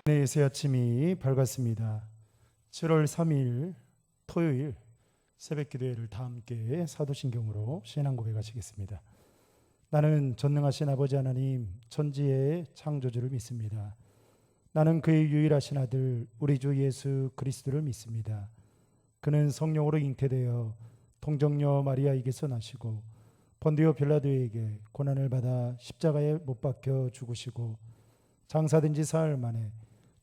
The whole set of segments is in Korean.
네, 새 아침이 밝았습니다. 7월 3일 토요일 새벽 기도회를 다 함께 사도신경으로 신앙 고백하시겠습니다. 나는 전능하신 아버지 하나님 천지의 창조주를 믿습니다. 나는 그의 유일하신 아들 우리 주 예수 그리스도를 믿습니다. 그는 성령으로 잉태되어 동정녀 마리아에게서 나시고 본디오 빌라도에게 고난을 받아 십자가에 못 박혀 죽으시고 장사된 지 사흘 만에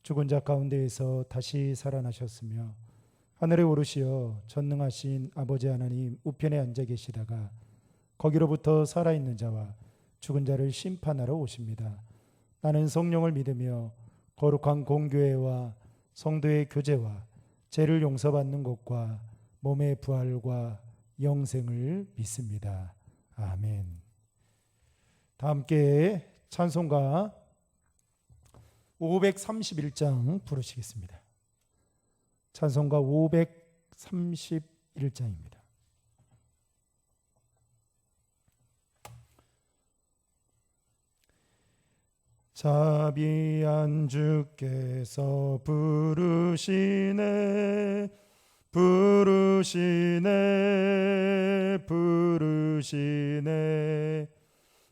죽은 자 가운데에서 다시 살아나셨으며 하늘에 오르시어 전능하신 아버지 하나님 우편에 앉아 계시다가 거기로부터 살아있는 자와 죽은 자를 심판하러 오십니다. 나는 성령을 믿으며 거룩한 공교회와 성도의 교제와 죄를 용서받는 것과 몸의 부활과 영생을 믿습니다. 아멘. 다 함께 찬송가 531장 부르시겠습니다. 찬송가 531장입니다. 자비한 주께서 부르시네 부르시네 부르시네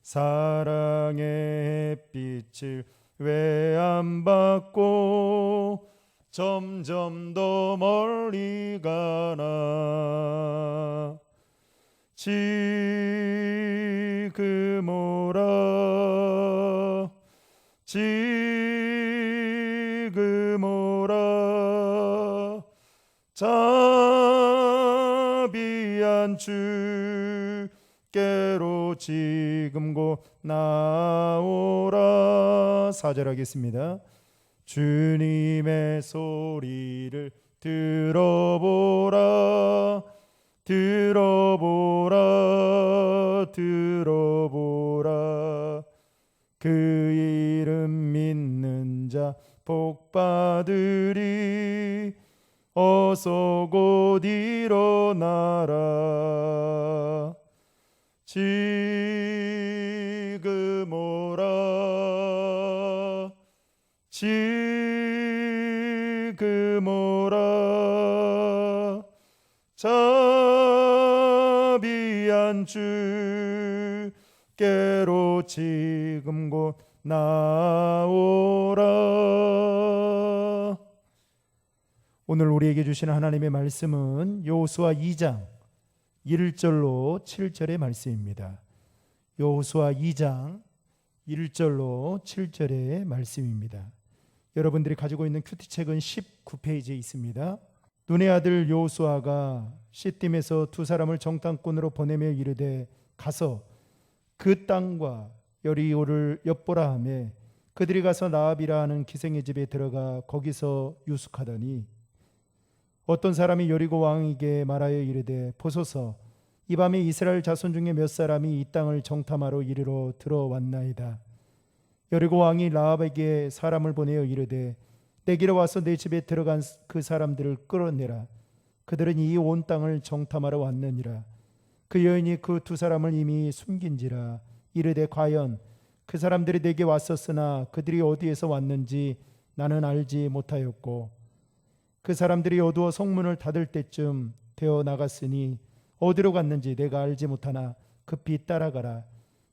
사랑의 빛을 왜 안 받고 점점 더 멀리 가나 지금 오라 지금 오라 자비한 주께로 지금 곧 나오라. 4절 하겠습니다. 주님의 소리를 들어보라 들어보라 들어보라 그 이름 믿는 자 복받으리 어서 곧 일어나라 지금 오라 지금 오라 자비한 주께로 지금 곧 나오라. 오늘 우리에게 주시는 하나님의 말씀은 여호수아 2장 1절로 7절의 말씀입니다. 여호수아 2장 1절로 7절의 말씀입니다. 여러분들이 가지고 있는 큐티책은 19페이지에 있습니다. 눈의 아들 여호수아가 시딤에서 두 사람을 정탐꾼으로 보내며 이르되 가서 그 땅과 여리고를 엿보라 하매 그들이 가서 나압이라 하는 기생의 집에 들어가 거기서 유숙하더니 어떤 사람이 여리고 왕에게 말하여 이르되 보소서 이 밤에 이스라엘 자손 중에 몇 사람이 이 땅을 정탐하러 이리로 들어왔나이다. 여리고 왕이 라합에게 사람을 보내어 이르되 내게로 와서 내 집에 들어간 그 사람들을 끌어내라. 그들은 이 온 땅을 정탐하러 왔느니라. 그 여인이 그 두 사람을 이미 숨긴지라. 이르되 과연 그 사람들이 내게 왔었으나 그들이 어디에서 왔는지 나는 알지 못하였고 그 사람들이 어두워 성문을 닫을 때쯤 되어 나갔으니 어디로 갔는지 내가 알지 못하나 급히 따라가라.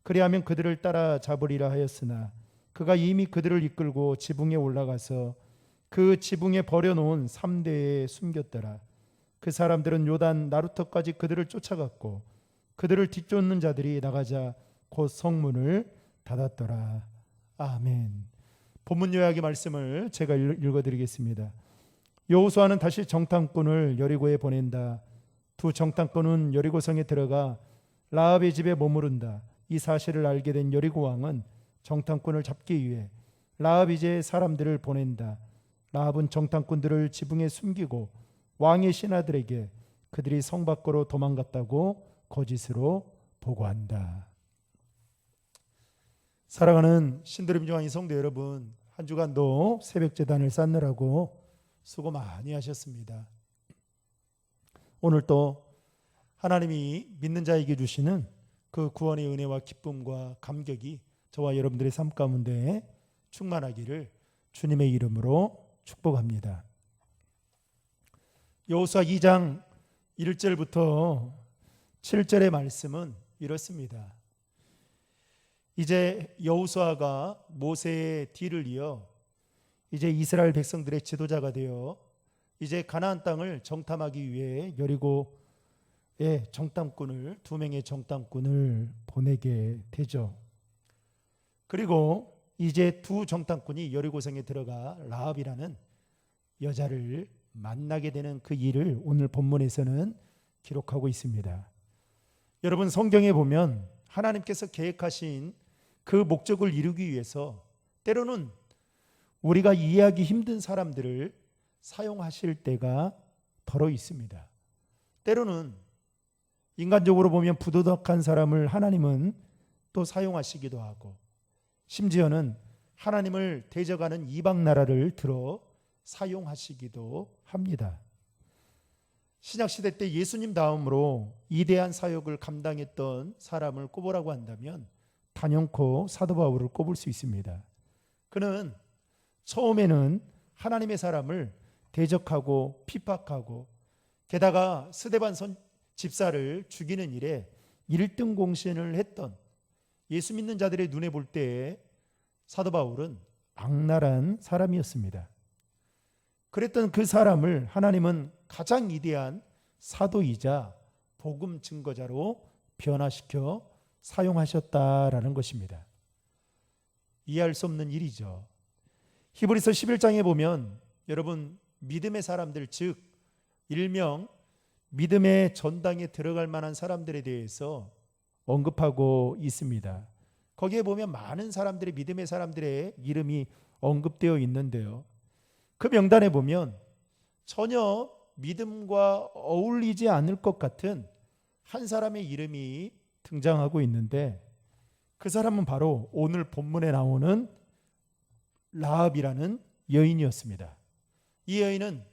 그리하면 그들을 따라 잡으리라 하였으나 그가 이미 그들을 이끌고 지붕에 올라가서 그 지붕에 버려놓은 3대에 숨겼더라. 그 사람들은 요단 나루터까지 그들을 쫓아갔고 그들을 뒤쫓는 자들이 나가자 곧 성문을 닫았더라. 아멘. 본문 요약의 말씀을 제가 읽어드리겠습니다. 여호수아는 다시 정탐꾼을 여리고에 보낸다. 두 정탐꾼은 여리고성에 들어가 라합의 집에 머무른다. 이 사실을 알게 된 여리고 왕은 정탐꾼을 잡기 위해 라합 이제 사람들을 보낸다. 라합은 정탐꾼들을 지붕에 숨기고 왕의 신하들에게 그들이 성 밖으로 도망갔다고 거짓으로 보고한다. 사랑하는 신드림 중앙인 성도 여러분, 한 주간도 새벽 제단을 쌓느라고 수고 많이 하셨습니다. 오늘 또 하나님이 믿는 자에게 주시는 그 구원의 은혜와 기쁨과 감격이 저와 여러분들의 삶 가운데 충만하기를 주님의 이름으로 축복합니다. 여호수아 2장 1절부터 7절의 말씀은 이렇습니다. 이제 여호수아가 모세의 뒤를 이어 이제 이스라엘 백성들의 지도자가 되어 이제 가나안 땅을 정탐하기 위해 여리고의 정탐꾼을, 2명의 정탐꾼을 보내게 되죠. 그리고 이제 2 정탐꾼이 여리고성에 들어가 라합이라는 여자를 만나게 되는 그 일을 오늘 본문에서는 기록하고 있습니다. 여러분, 성경에 보면 하나님께서 계획하신 그 목적을 이루기 위해서 때로는 우리가 이해하기 힘든 사람들을 사용하실 때가 더러 있습니다. 때로는 인간적으로 보면 부도덕한 사람을 하나님은 또 사용하시기도 하고, 심지어는 하나님을 대적하는 이방 나라를 들어 사용하시기도 합니다. 신약시대 때 예수님 다음으로 위대한 사역을 감당했던 사람을 꼽으라고 한다면 단연코 사도 바울을 꼽을 수 있습니다. 그는 처음에는 하나님의 사람을 대적하고 핍박하고, 게다가 스데반 집사를 죽이는 일에 1등 공신을 했던, 예수 믿는 자들의 눈에 볼 때 사도 바울은 악랄한 사람이었습니다. 그랬던 그 사람을 하나님은 가장 위대한 사도이자 복음 증거자로 변화시켜 사용하셨다라는 것입니다. 이해할 수 없는 일이죠. 히브리서 11장에 보면 여러분, 믿음의 사람들, 즉 일명 믿음의 전당에 들어갈 만한 사람들에 대해서 언급하고 있습니다. 거기에 보면 많은 사람들의, 믿음의 사람들의 이름이 언급되어 있는데요, 그 명단에 보면 전혀 믿음과 어울리지 않을 것 같은 한 사람의 이름이 등장하고 있는데, 그 사람은 바로 오늘 본문에 나오는 라합이라는 여인이었습니다. 이 여인은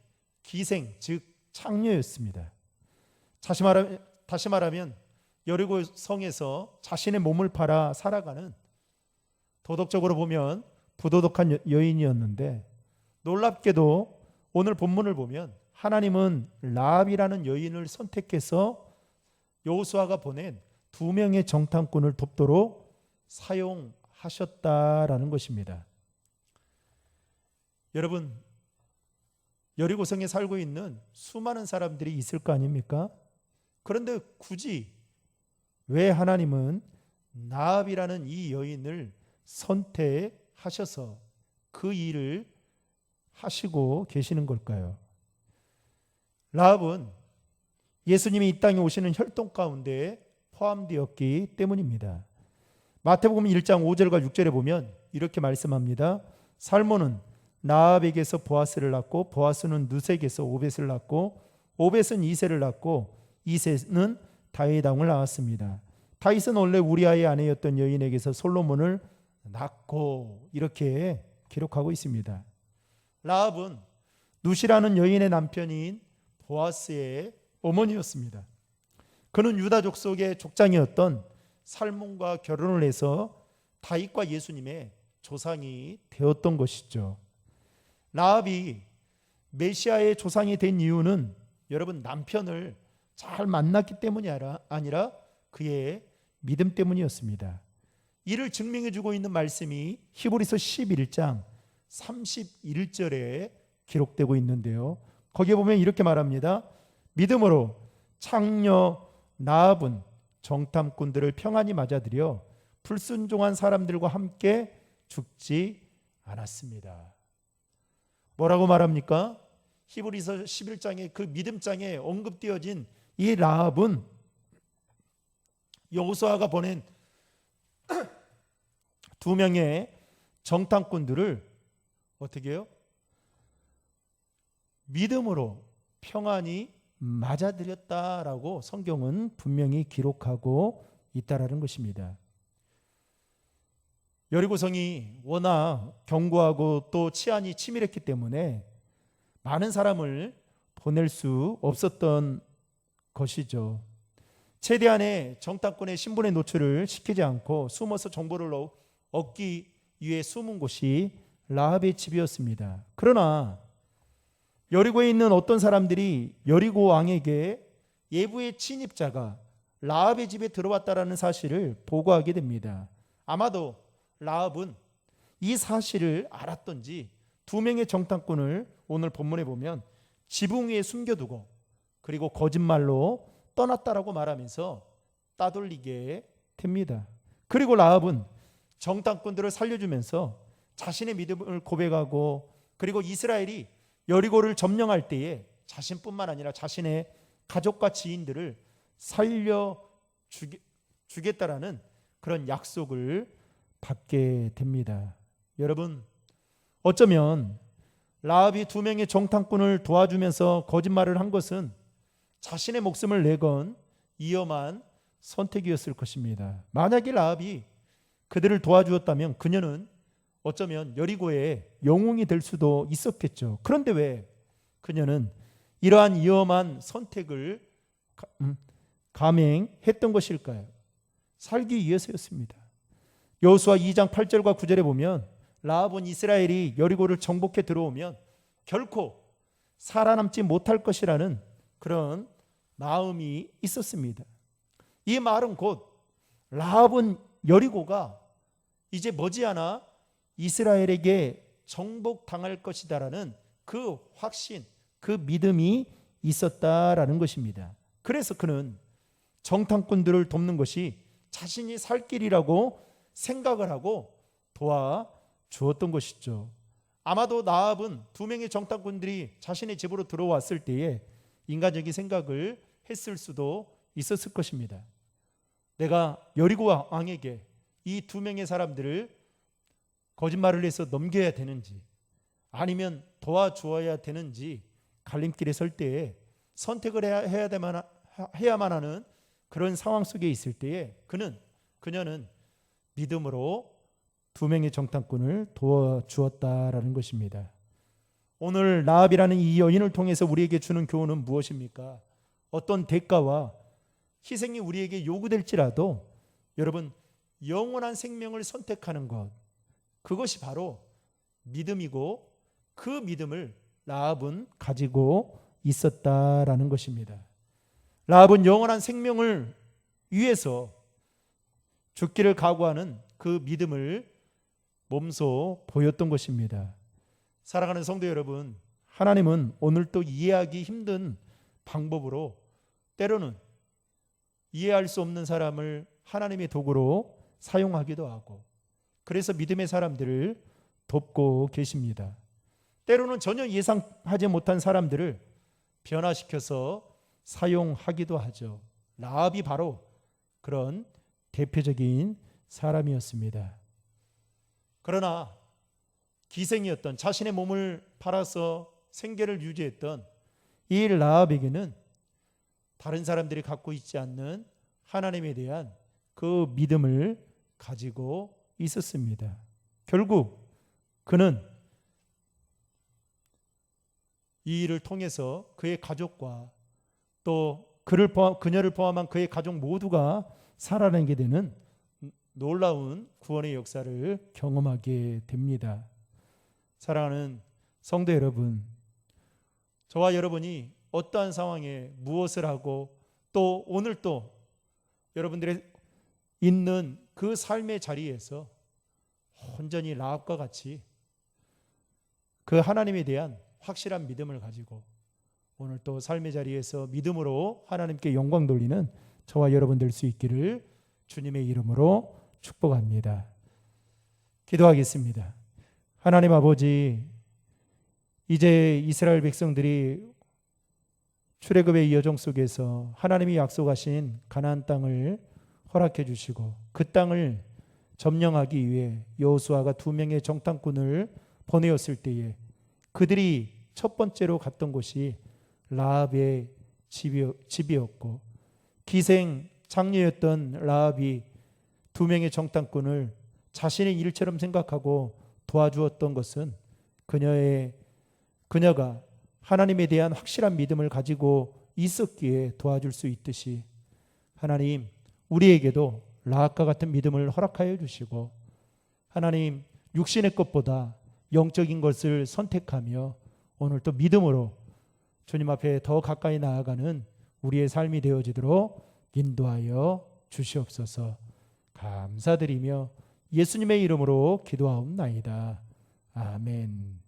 기생, 즉 창녀였습니다. 다시 말하면 여리고 성에서 자신의 몸을 팔아 살아가는, 도덕적으로 보면 부도덕한 여인이었는데, 놀랍게도 오늘 본문을 보면 하나님은 라합이라는 여인을 선택해서 여호수아가 보낸 2명의 정탐꾼을 돕도록 사용하셨다라는 것입니다. 여러분, 여리고성에 살고 있는 수많은 사람들이 있을 거 아닙니까? 그런데 굳이 왜 하나님은 라합이라는 이 여인을 선택하셔서 그 일을 하시고 계시는 걸까요? 라합은 예수님이 이 땅에 오시는 혈통 가운데 포함되었기 때문입니다. 마태복음 1장 5절과 6절에 보면 이렇게 말씀합니다. 살몬은 라합에게서 보아스를 낳고, 보아스는 누색에서 오벳을 낳고, 오벳은 이새를 낳고, 이새는 다윗 왕을 낳았습니다. 다윗은 원래 우리아의 아내였던 여인에게서 솔로몬을 낳고, 이렇게 기록하고 있습니다. 라합은 누시라는 여인의 남편인 보아스의 어머니였습니다. 그는 유다 족속의 족장이었던 살몬과 결혼을 해서 다윗과 예수님의 조상이 되었던 것이죠. 라합이 메시아의 조상이 된 이유는 여러분, 남편을 잘 만났기 때문이 아니라 그의 믿음 때문이었습니다. 이를 증명해주고 있는 말씀이 히브리서 11장 31절에 기록되고 있는데요, 거기에 보면 이렇게 말합니다. 믿음으로 창녀 라합은 정탐꾼들을 평안히 맞아들여 불순종한 사람들과 함께 죽지 않았습니다. 뭐라고 말합니까? 히브리서 11장의 그 믿음장에 언급되어진 이 라합은 여호수아가 보낸 2명의 정탐꾼들을 어떻게 해요? 믿음으로 평안히 맞아들였다라고 성경은 분명히 기록하고 있다라는 것입니다. 여리고성이 워낙 견고하고 또 치안이 치밀했기 때문에 많은 사람을 보낼 수 없었던 것이죠. 최대한의 정탐꾼의 신분의 노출을 시키지 않고 숨어서 정보를 얻기 위해 숨은 곳이 라합의 집이었습니다. 그러나 여리고에 있는 어떤 사람들이 여리고 왕에게 예부의 침입자가 라합의 집에 들어왔다라는 사실을 보고하게 됩니다. 아마도 라합은 이 사실을 알았던지 두 명의 정탐꾼을 오늘 본문에 보면 지붕 위에 숨겨두고 그리고 거짓말로 떠났다라고 말하면서 따돌리게 됩니다. 그리고 라합은 정탐꾼들을 살려주면서 자신의 믿음을 고백하고 그리고 이스라엘이 여리고를 점령할 때에 자신뿐만 아니라 자신의 가족과 지인들을 살려주겠다라는 그런 약속을 받게 됩니다. 여러분, 어쩌면 라합이 두 명의 정탐꾼을 도와주면서 거짓말을 한 것은 자신의 목숨을 내건 위험한 선택이었을 것입니다. 만약에 라합이 그들을 도와주었다면 그녀는 어쩌면 여리고의 영웅이 될 수도 있었겠죠. 그런데 왜 그녀는 이러한 위험한 선택을 감행했던 것일까요? 살기 위해서였습니다. 여호수아 2장 8절과 9절에 보면 라합은 이스라엘이 여리고를 정복해 들어오면 결코 살아남지 못할 것이라는 그런 마음이 있었습니다. 이 말은 곧 라합은 여리고가 이제 머지않아 이스라엘에게 정복당할 것이다라는 그 확신, 그 믿음이 있었다라는 것입니다. 그래서 그는 정탐꾼들을 돕는 것이 자신이 살 길이라고 생각을 하고 도와주었던 것이죠. 아마도 라합은 두 명의 정탐꾼들이 자신의 집으로 들어왔을 때에 인간적인 생각을 했을 수도 있었을 것입니다. 내가 여리고 왕에게 이 두 명의 사람들을 거짓말을 해서 넘겨야 되는지 아니면 도와주어야 되는지 갈림길에 설 때에 선택을 해야만 하는 그런 상황 속에 있을 때에 그녀는 믿음으로 두 명의 정탐꾼을 도와주었다라는 것입니다. 오늘 라합이라는 이 여인을 통해서 우리에게 주는 교훈은 무엇입니까? 어떤 대가와 희생이 우리에게 요구될지라도 여러분 영원한 생명을 선택하는 것, 그것이 바로 믿음이고 그 믿음을 라합은 가지고 있었다라는 것입니다. 라합은 영원한 생명을 위해서 죽기를 각오하는 그 믿음을 몸소 보였던 것입니다. 사랑하는 성도 여러분, 하나님은 오늘 또 이해하기 힘든 방법으로 때로는 이해할 수 없는 사람을 하나님의 도구로 사용하기도 하고 그래서 믿음의 사람들을 돕고 계십니다. 때로는 전혀 예상하지 못한 사람들을 변화시켜서 사용하기도 하죠. 라합이 바로 그런 대표적인 사람이었습니다. 그러나 기생이었던 자신의 몸을 팔아서 생계를 유지했던 이 라합에게는 다른 사람들이 갖고 있지 않는 하나님에 대한 그 믿음을 가지고 있었습니다. 결국 그는 이 일을 통해서 그의 가족과 또 그녀를 포함한 그의 가족 모두가 살아나게 되는 놀라운 구원의 역사를 경험하게 됩니다. 사랑하는 성도 여러분, 저와 여러분이 어떠한 상황에 무엇을 하고 또 오늘 또 여러분들의 있는 그 삶의 자리에서 온전히 라합과 같이 그 하나님에 대한 확실한 믿음을 가지고 오늘 또 삶의 자리에서 믿음으로 하나님께 영광 돌리는 저와 여러분 될 수 있기를 주님의 이름으로 축복합니다. 기도하겠습니다. 하나님 아버지, 이제 이스라엘 백성들이 출애굽의 여정 속에서 하나님이 약속하신 가나안 땅을 허락해 주시고 그 땅을 점령하기 위해 여호수아가 두 명의 정탐꾼을 보내었을 때에 그들이 첫 번째로 갔던 곳이 라합의 집이었고 기생 장녀였던 라합이 두 명의 정탐꾼을 자신의 일처럼 생각하고 도와주었던 것은 그녀가 하나님에 대한 확실한 믿음을 가지고 있었기에 도와줄 수 있듯이 하나님 우리에게도 라합과 같은 믿음을 허락하여 주시고 하나님 육신의 것보다 영적인 것을 선택하며 오늘 또 믿음으로 주님 앞에 더 가까이 나아가는 우리의 삶이 되어지도록 인도하여 주시옵소서. 감사드리며 예수님의 이름으로 기도하옵나이다. 아멘.